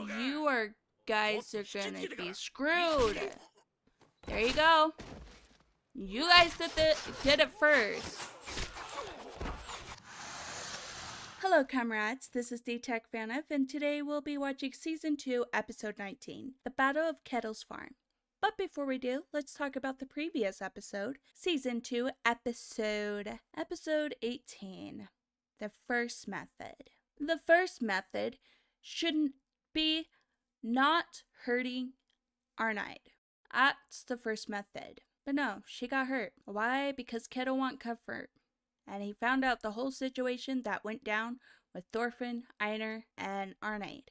You are guys are gonna be screwed. There you go. You guys did it first. Hello, comrades. This is D-Tech Fanif, and today we'll be watching Season 2, Episode 19, The Battle of Ketil's Farm. But before we do, let's talk about the previous episode, Season 2, Episode 18, The First Method. The first method shouldn't be not hurting Arnide. That's the first method. But no, she got hurt. Why? Because Ketil want comfort. And he found out the whole situation that went down with Thorfinn, Einar, and Arnide.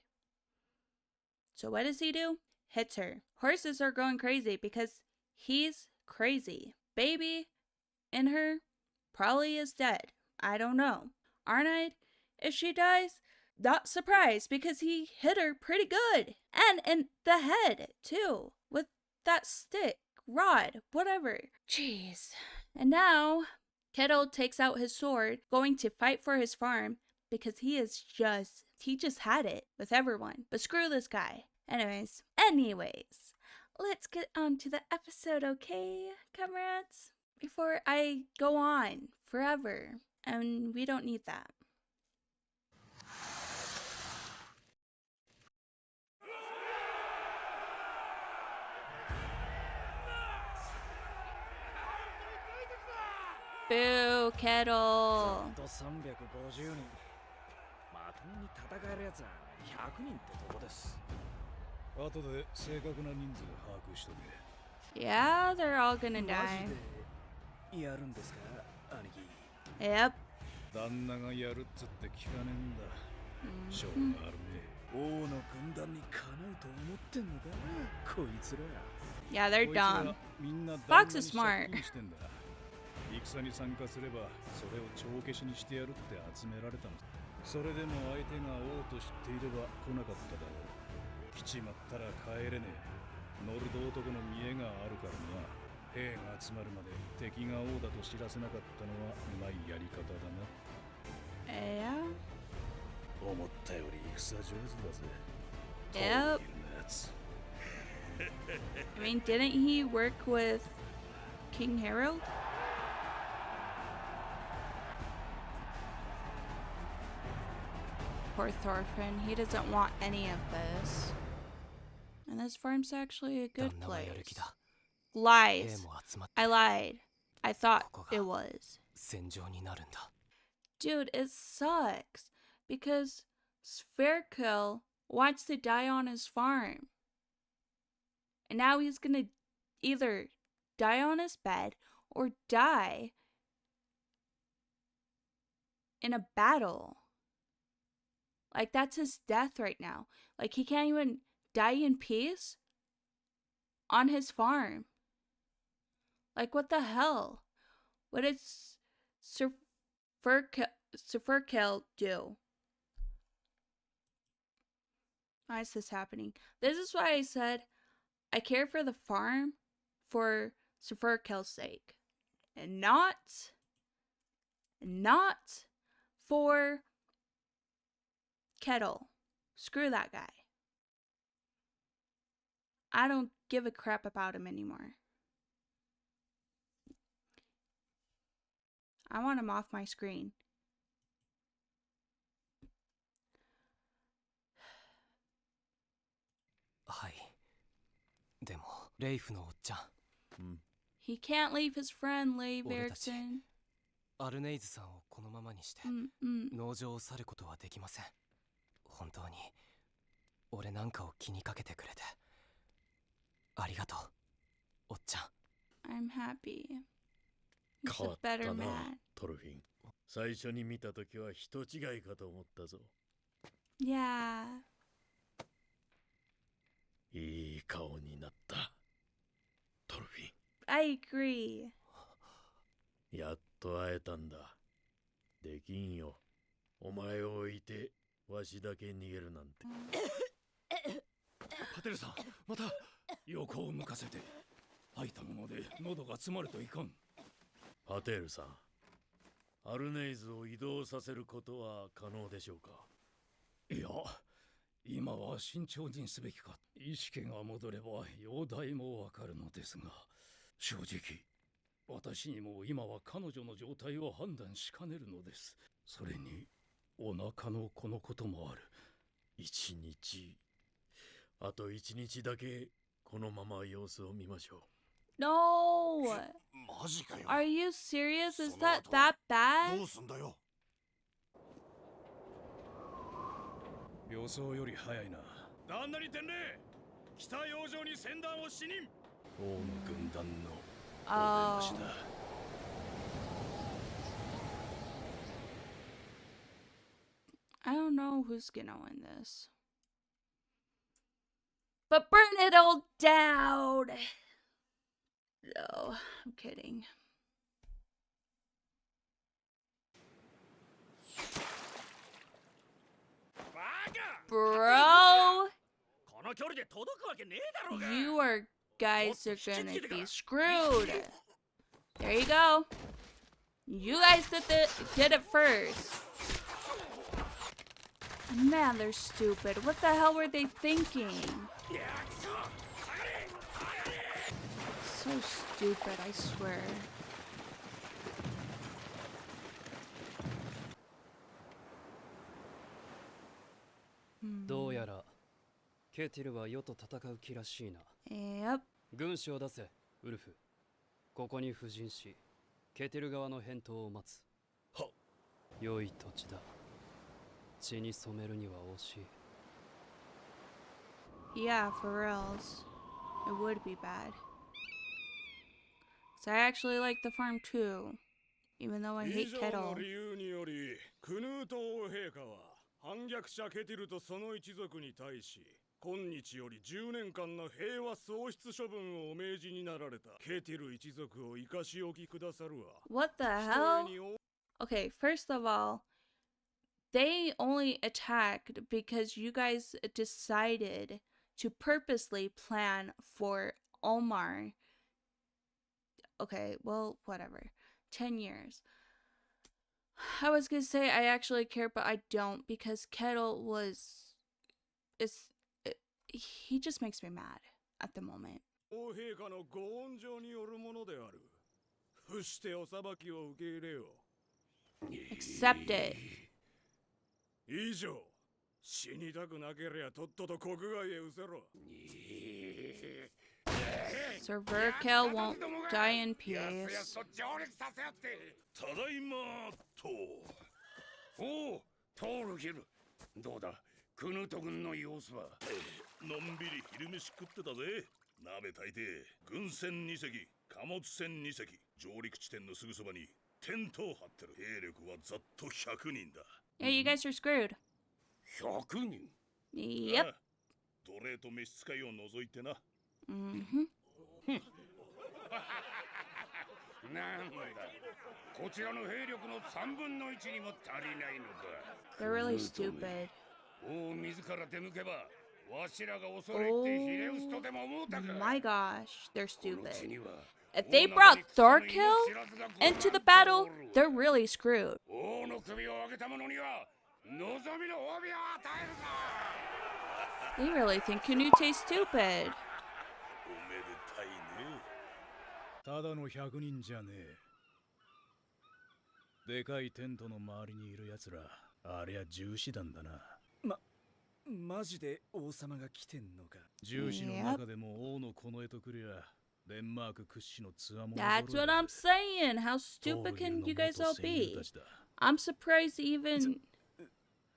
So what does he do? Hits her. Horses are going crazy because he's crazy. Baby in her probably is dead. I don't know. Arnide, if she dies, not surprised because he hit her pretty good. And in the head, too, with that stick, rod, whatever. Jeez. And now Ketil takes out his sword, going to fight for his farm because he just had it with everyone. But screw this guy. Anyways, let's get on to the episode, okay, comrades? Before I go on forever, and we don't need that. Boo, Ketil. 後で正確な人数把握しとけ。 Yeah, they're all gonna die. やるんですか、兄貴。 Yep. 旦那がやるっつって聞かねえんだ。しょうがあるね。王の軍団にかなうと思ってんのか、こいつら。Yeah, they're dumb. Fox is smart. 戦に参加すればそれを帳消しにしてやるって集められたの。それでも相手が王と知っていれば来なかっただろう。 来ちまったら帰れねえ。ノルド男の見栄があるからな。兵が集まるまで敵が王だと知らせなかったのはうまいやり方だな。思ったより戦上手だぜ。Yep. I mean, didn't he work with King Harold? Poor Thorfinn, he doesn't want any of this. And this farm's actually a good place. Lies. I lied. I thought it was. Dude, it sucks. Because Sverkel wants to die on his farm. And now he's gonna either die on his bed or die in a battle. Like, that's his death right now. Like, he can't even die in peace on his farm. Like, what the hell? What did Sverkel do? Why is this happening? This is why I said I care for the farm for Sverkel's sake. And not for Ketil. Screw that guy. I don't give a crap about him anymore. I want him off my screen. He can't leave his friend, Leif Erikson. アルネイズさんをこのままにして農場を去ることはできません。本当に俺なんかを気にかけてくれてありがとう、おっちゃん。I'm happy. He's a better man. トルフィン。最初に見たときは人違いかと思ったぞ。Yeah. いい顔になった。トルフィン。I agree. やっと会えたんだ。できんよ。お前を置いてわしだけ逃げるなんて。パテルさん、また横を向かせて。吐いたもので喉が詰まるといかん。パテルさん、アルネイズを移動させることは可能でしょうか。いや、今は慎重にすべきか。意識が戻れば容体もわかるのですが、正直私にも今は彼女の状態を判断しかねるのです。それにお腹の子のこともある。一日、あと一日だけこのまま様子を見ましょう。No! マジかよ。 Are you serious? Is その that 後は that bad? どうすんだよ。予想より早いな。旦那に伝令。北洋上に船団を視認。王の軍団のお出ましだ。I don't know who's gonna win this. But burn it all down! No, I'm kidding. Bro! この距離で届くわけねえだろうが。 You guys are gonna be screwed. There you go. You guys did it first. Man, they're stupid. What the hell were they thinking? So stupid, I swear. Hmm. どうやらケティルは世と戦う気らしいな。 Yep. 軍師を出せ、ウルフ。ここに布陣し、ケティル側の返答を待つ。はっ。良い土地だ。血に染めるには惜しい。 Yeah, for reals. It would be bad. 'Cause I actually like the farm too. Even though I 以 hate 上 Ketil. の理由により、クヌート王陛下は反逆者ケティルとその一族に対し、今日より10年間の平和喪失処分をお命じになられた。ケティル一族を生かしおきくださるわ。 What the hell? Okay, first of all, they only attacked because you guys decided to purposely plan for Omar. Okay, well, whatever. 10 years. I was gonna say I actually care, but I don't because Ketil he just makes me mad at the moment. 王陛下のご恩情によるものである。伏してお裁きを受け入れよ。 Accept it. 以上。死にたくなけりゃとっとと国外へ失せろ。 Sir Verkel won't die in peace. ただいまと。おう、トールヒル。どうだ、クヌート軍の様子は。のんびり昼飯食ってたぜ。鍋炊いて、軍船2隻、貨物船2隻、上陸地点のすぐそばにテントを張ってる。兵力はざっと100人だ。Yeah, you guys are screwed. 100人 Yep. 奴隷と召使いを除いてな。Mm-hmm. なんだ、こちらの兵力の3分の1にも足りないのか。 They're really stupid. 王自ら手抜けば、わしらが恐れてひれ伏すとでも思うたか。 My gosh, they're この地 stupid. には If they brought Thorkill into the battle, they're really screwed. 王の首を上げた者には望みの褒美を与えるぞ。 They really think Canute's stupid. おめでたいね。ただの100人じゃねえ。でかいテントの周りにいる奴ら、ありゃ重視団だな。マジで王様が来てんのか。重視の中でも王のこの絵とくりゃ、デンマーク屈指のツアーモン。 That's what I'm saying. How stupid can you guys all be? I'm surprised even.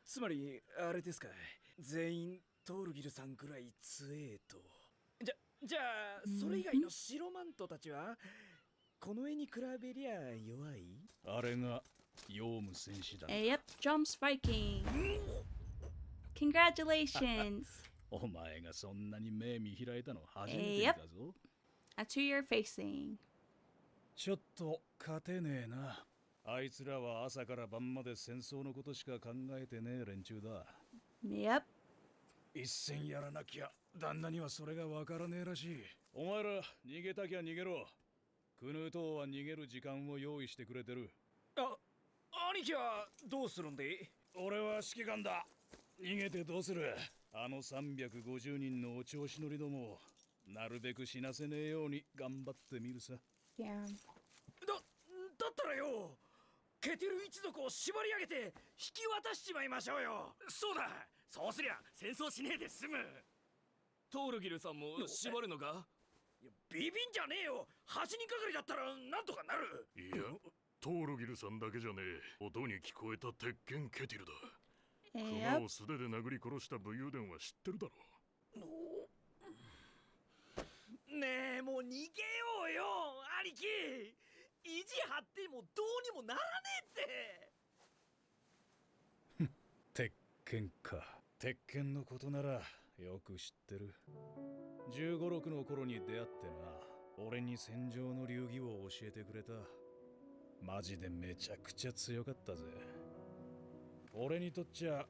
つまりあれですか。全員トールギルさんくらい強えと。じゃあそれ以外の白マントたちはこの絵に比べりゃ弱い。あれがヨウム戦士だ。Yep, jumps Viking. Congratulations. お前がそんなに目見開いたの初めて見たぞ。That's who you're facing. ちょっと勝てねえな。あいつらは朝から晩まで戦争のことしか考えてねえ連中だ。Yep. 一戦やらなきゃ旦那にはそれがわからねえらしい。お前ら逃げたきゃ逃げろ。クヌート王は逃げる時間を用意してくれてる。兄貴はどうするんで？俺は指揮官だ。逃げてどうする？あの350人のお調子乗りどもなるべく死なせねえように頑張ってみるさ。Yeah. だったらよ、ケテル一族を縛り上げて引き渡しちまいましょうよ。そうだ、そうすりゃ戦争しねえで済む。トールギルさんも縛るのか？ビビンじゃねえよ、8人がかりだったらなんとかなる。いや、トールギルさんだけじゃねえ。音に聞こえた鉄拳ケティルだ。熊 Yep. を素手で殴り殺した武勇伝は知ってるだろう。ねえ、もう逃げようよ兄貴。意地張ってもどうにもならねえって。鉄拳か。鉄拳のことならよく知ってる。15、6の頃に出会ってな、俺に戦場の流儀を教えてくれた。マジでめちゃくちゃ強かったぜ。俺にとっちゃ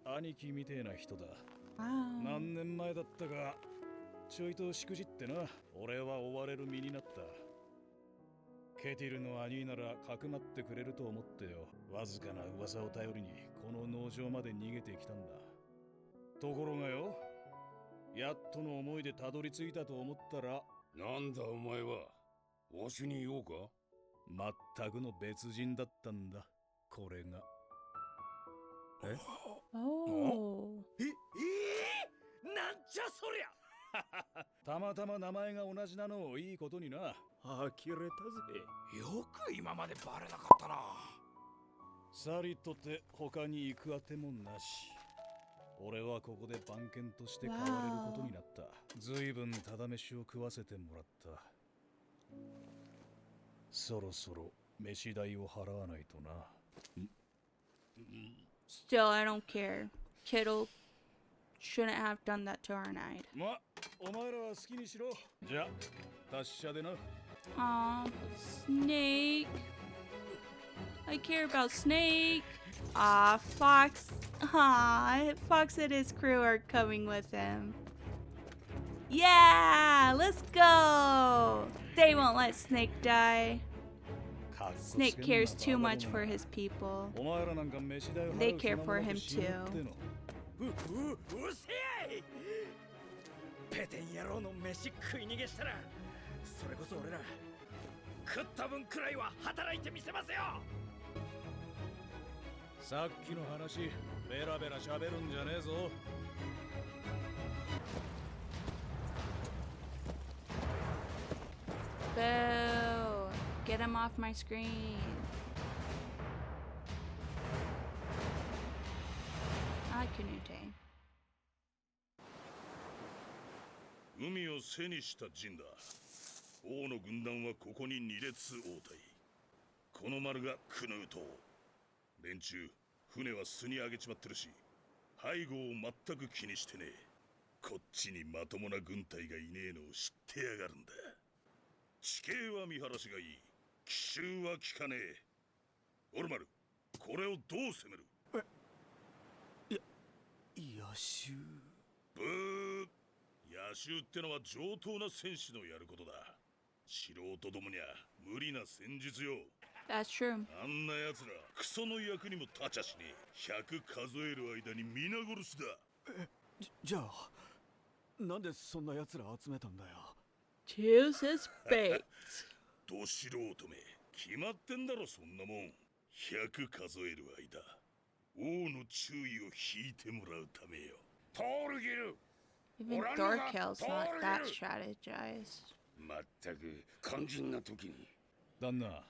兄貴みてえな人だ。Wow. 何年前だったか、ちょいとしくじってな、俺は追われる身になった。ケティルの兄ならかくまってくれると思ってよ、わずかな噂を頼りにこの農場まで逃げてきたんだ。ところがよ、やっとの思いでたどり着いたと思ったら、なんだお前は。わしに言おうか。全くの別人だったんだ、これが。Oh. なんじゃそりゃ。たまたま名前が同じなのをいいことにな。呆れたぜ。よく今までバレなかったな。さりとて他に行くあてもなし。俺はここで番犬として飼われることになった。ずいぶんただ飯を食わせてもらった。そろそろ飯代を払わないとな。Still, I don't care. Ketil shouldn't have done that to Arnide. ま、お前らは好きにしろ。じゃ、達者でな。Aw, Snake. I care about Snake. Ah, Fox. Ah, Fox and his crew are coming with him. Yeah, let's go. They won't let Snake die. Snake cares too much for his people. お前らなんか飯代を払う They care 暇も for なく him 死ぬっての。うせえい。ペテン野郎の飯食い逃げしたら、それこそ俺ら食った分くらいは働いてみせますよ。さっきの話、ベラベラ喋るんじゃねえぞ。Boo. Get him off my screen. I like Canute. 海を背にした陣だ。王の軍団はここに2列応対。この丸がクヌー島。連中、船は巣に上げちまってるし、背後を全く気にしてねえ。こっちにまともな軍隊がいねえのを知ってやがるんだ。地形は見晴らしがいい。奇襲は効かねえ。オルマル、これをどう攻める？野襲。ブー。野襲ってのは上等な戦士のやることだ。素人どもにゃ無理な戦術よ。That's true. あんな奴らクソの役にも立ちゃしねえ。100数える間に皆殺しだ。じゃあなんでそんな奴ら集めたんだよ。 Choose his fate. ど素人め、決まってんだろそんなもん。100数える間、王の注意を引いてもらうためよ。トールギル。 Even Thorkel's not that strategized. まったく肝心な時に。旦那、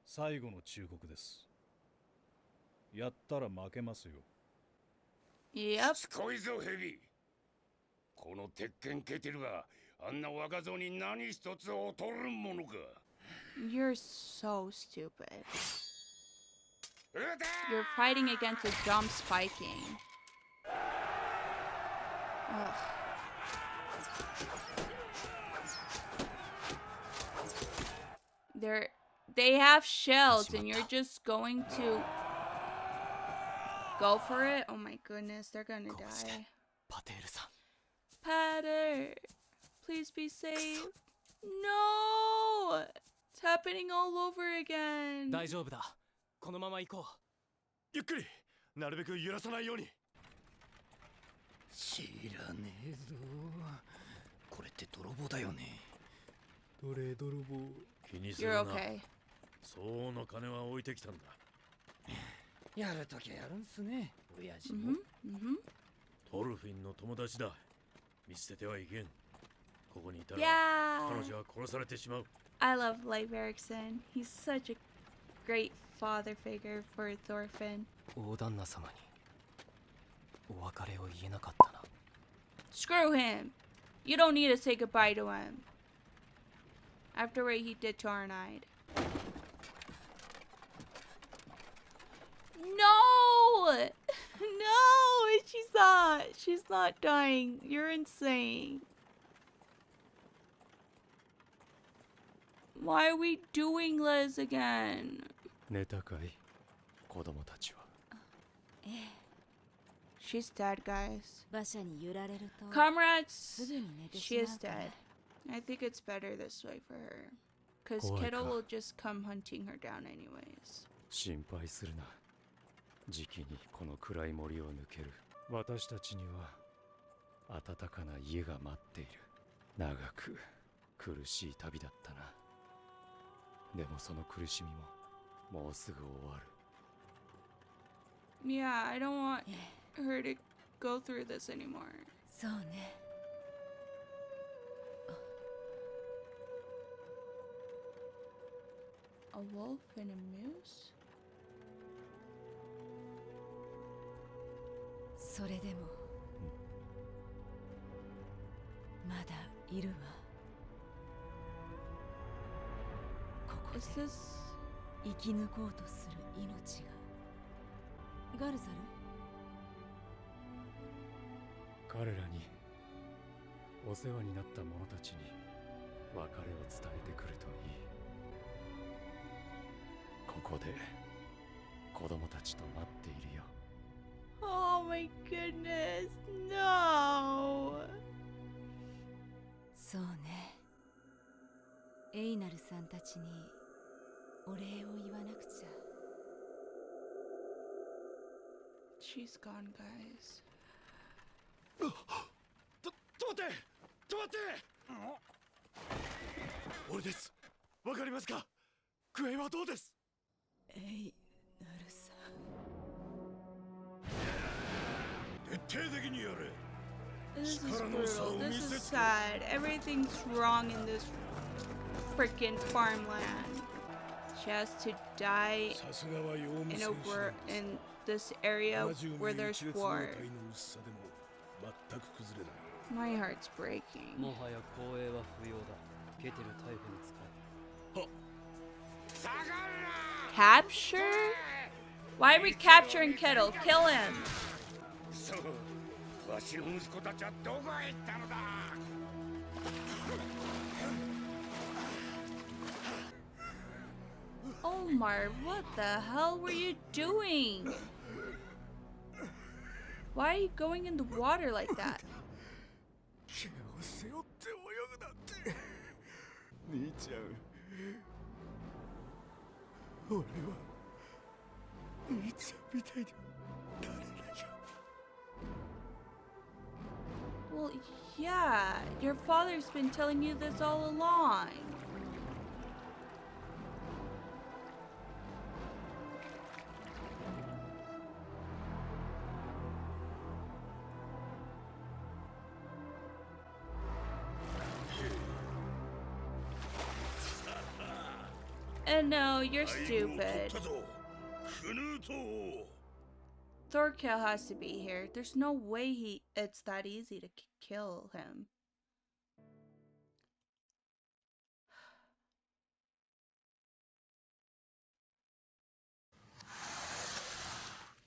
最後の忠告です。やったら負けますよ。Yep. しつこいぞヘビ。この鉄拳ケテルがあんな若造に何一つ劣るものか。 You're so stupid. 撃てー You're fighting against a jump spiking. Ugh. They have shells and you're just going to go for it? Oh my goodness, they're gonna die. パテールさん。 Patter, please be safe. No! It's happening all over again. 大丈夫だ。このまま行こう。ゆっくり。なるべく揺らさないように。知らねえぞ。これって泥棒だよね。どれ泥棒。気にする You're な。okay. 相応の金は置いてきたんだ。やるときはやるんすね、親父も。トルフィンの友達だ。見捨ててはいけん。ここにいたら Yeah. 彼女は殺されてしまう。I love Leif Erikson. He's such a great father figure for Thorfinn. 大旦那様にお別れを言えなかったな。 Screw him. You don't need to say goodbye to him. After what he did to Arnide. No! No! She's not. She's not dying. You're insane. Why are we doing this again? 寝たかい、子供たちは。She's dead, guys. 馬車に揺られると Comrades, すぐに寝て she しま is うから dead. I think it's better this way for her. Because Boy, Ketil ka. will just come hunting her down anyways. 心配するな。じきにこの暗い森を抜ける。私たちには暖かな家が待っている。長く苦しい旅だったな。でもその苦しみももうすぐ終わる。Yeah, I don't want her to go through this anymore. そうね A wolf and a moose? それでもまだいるわここ Is で this... 生き抜こうとする命がガルザル彼らにお世話になった者たちに別れを伝えてくるといい。ここで子供たちと待っているよ。Oh my goodness, no! そうねエイナルさんたちにお礼を言わなくちゃ She's gone, guys. 止まって止まって俺です。わかりますか？具合はどうです？エイナルさん徹底的にやれ。 This is brutal. This is sad. Everything's wrong in this freaking farmland. She has to die さすがはヨウム in 戦 a 士 war なんです in this area 70 where 名 there's 一列 war. の体の薄さでも全く崩れない。 My heart's breaking. もはや光栄は不要だ。ケテル逮捕に使え。 Capture? Why are we capturing Ketil? Kill him. そう、わしの息子たちはどこへ行ったのだ。 Omar, what the hell were you doing? Why are you going in the water like that? 怪我を背負って泳ぐなんて。兄ちゃん、俺は兄ちゃんみたいになれないよ。 Well, yeah, your father's been telling you this all along. And no, you're stupid. Thorkill has to be here. There's no way it's that easy to kill him.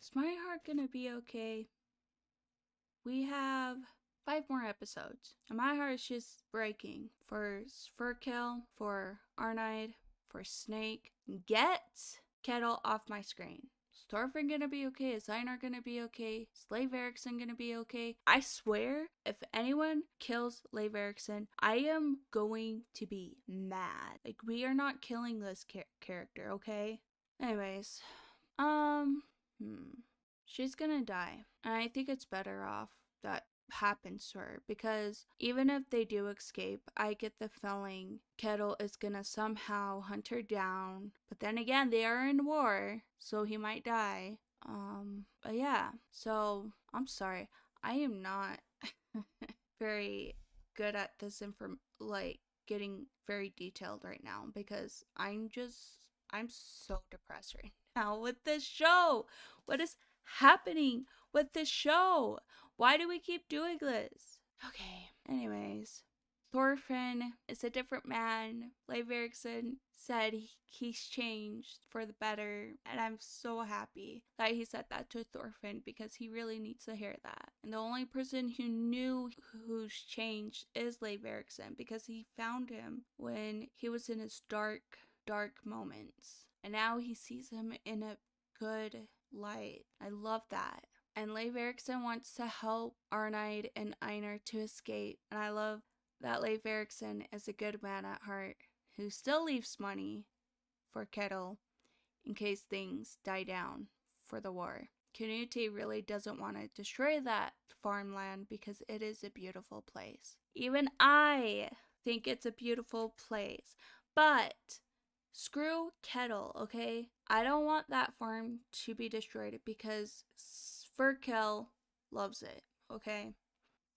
Is my heart gonna be okay? We have 5 more episodes. And my heart is just breaking. For Thorkill, for Arnide, for Snake. Get Ketil off my screen. Is Thorfinn gonna be okay? Is Einar gonna be okay? Is Leif Erikson gonna be okay? I swear, if anyone kills Leif Erikson, I am going to be mad. Like, we are not killing this character, okay? Anyways, she's gonna die. And I think it's better off that happens to her, because even if they do escape, I get the feeling Ketil is gonna somehow hunt her down. But then again, they are in war, so he might die. But yeah, so I'm sorry. I am not very good at this getting very detailed right now, because I'm so depressed right now with this show. What is happening with this show? Why do we keep doing this? Okay, anyways. Thorfinn is a different man. Leif Erikson said he's changed for the better, and I'm so happy that he said that to Thorfinn, because he really needs to hear that. And the only person who knew who's changed is Leif Erikson, because he found him when he was in his dark moments, and now he sees him in a good light. I love that. And Leif Erikson wants to help Arnheid and Einar to escape, and I love that Leif Erikson is a good man at heart, who still leaves money for Ketil in case things die down for the war. Canute really doesn't want to destroy that farmland, because it is a beautiful place. Even I think it's a beautiful place. But screw Ketil, okay? I don't want that farm to be destroyed, because Sverkel loves it, okay?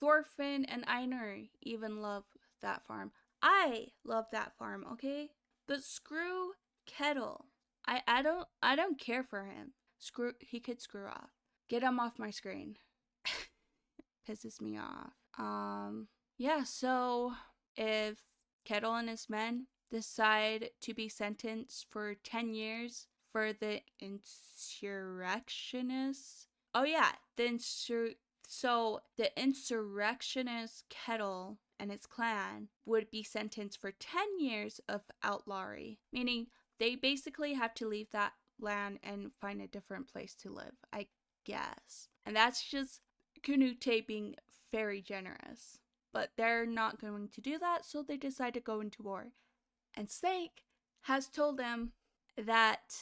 Thorfinn and Einar even love that farm. I love that farm, okay? But screw Ketil. I don't care for him. He could screw off. Get him off my screen. Pisses me off. Yeah, so if Ketil and his men decide to be sentenced for 10 years for the insurrectionists. Oh yeah, so the insurrectionist Ketil and his clan would be sentenced for 10 years of outlawry, meaning they basically have to leave that land and find a different place to live, I guess. And that's just Canute being very generous. But they're not going to do that, so they decide to go into war. And Snake has told them that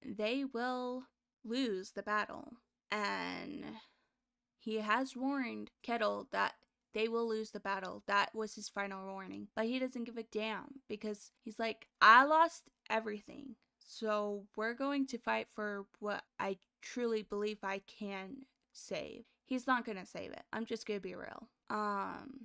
they will lose the battle. And he has warned Ketil that they will lose the battle. That was his final warning. But he doesn't give a damn, because he's like, I lost everything. So we're going to fight for what I truly believe I can save. He's not going to save it. I'm just going to be real.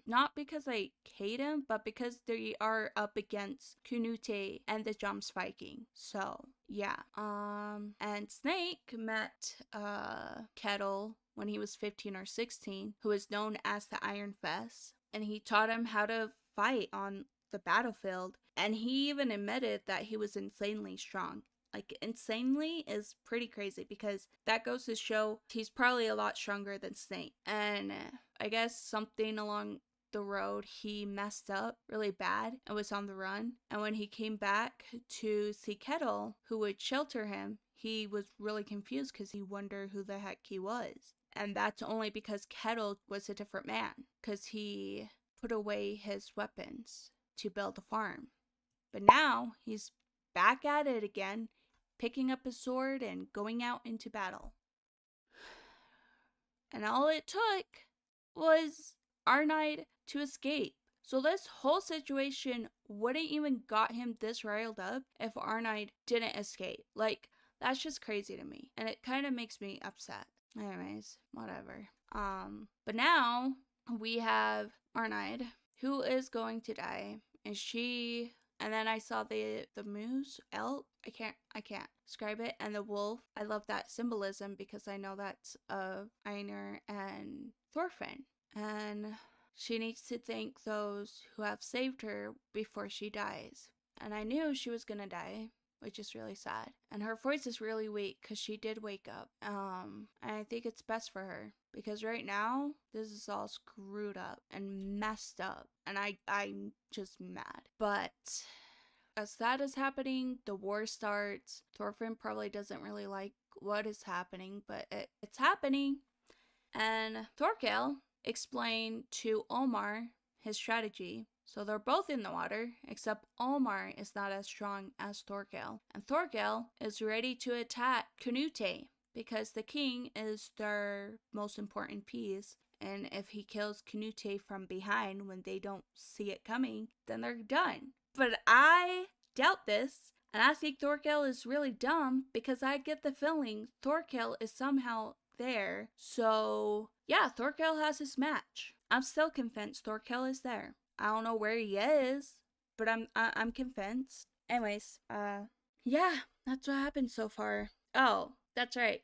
Not because I hate him, but because they are up against Canute and the Jumps Viking. So, yeah. And Snake met, Ketil when he was 15 or 16, who is known as the Iron Fist, and he taught him how to fight on the battlefield, and he even admitted that he was insanely strong. Like, insanely is pretty crazy, because that goes to show he's probably a lot stronger than Snake. And I guess something along the road, he messed up really bad and was on the run. And when he came back to see Ketil, who would shelter him, he was really confused, because he wondered who the heck he was. And that's only because Ketil was a different man, because he put away his weapons to build a farm. But now he's back at it again, picking up his sword and going out into battle. And all it took was Arnheid to escape. So this whole situation wouldn't even got him this riled up if Arnheid didn't escape. Like, that's just crazy to me, and it kind of makes me upset. Anyways, whatever. But now we have Arnheid, who is going to die, and then I saw the moose, elk, I can't describe it, and the wolf. I love that symbolism, because I know that's of Einar and Thorfinn. And she needs to thank those who have saved her before she dies. And I knew she was gonna die, which is really sad. And her voice is really weak, because she did wake up. And I think it's best for her, because right now, this is all screwed up and messed up. And I'm just mad. But as that is happening, the war starts. Thorfinn probably doesn't really like what is happening, but it's happening. And Thorkel explained to Omar his strategy. So they're both in the water, except Omar is not as strong as Thorkel. And Thorkel is ready to attack Canute, because the king is their most important piece And if he kills Canute from behind when they don't see it coming, then they're done. But I doubt this. And I think Thorkel is really dumb because I get the feeling Thorkel is somehow there. So, yeah, Thorkel has his match. I'm still convinced Thorkel is there. I don't know where he is, but I'm convinced. Anyways, yeah, that's what happened so far. Oh, that's right.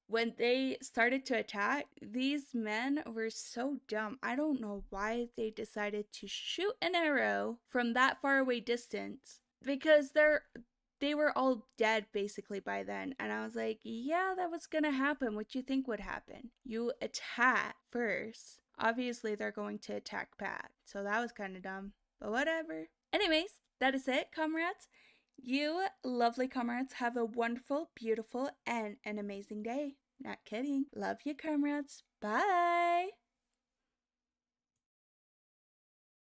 When they started to attack, these men were so dumb. I don't know why they decided to shoot an arrow from that far away distance because they were all dead basically by then. And I was like, yeah, that was gonna happen. What you think would happen? You attack first. Obviously, they're going to attack back. So that was kind of dumb. But whatever. Anyways, that is it, comrades. You lovely comrades have a wonderful, beautiful, and an amazing day. Not kidding. Love you, comrades. Bye.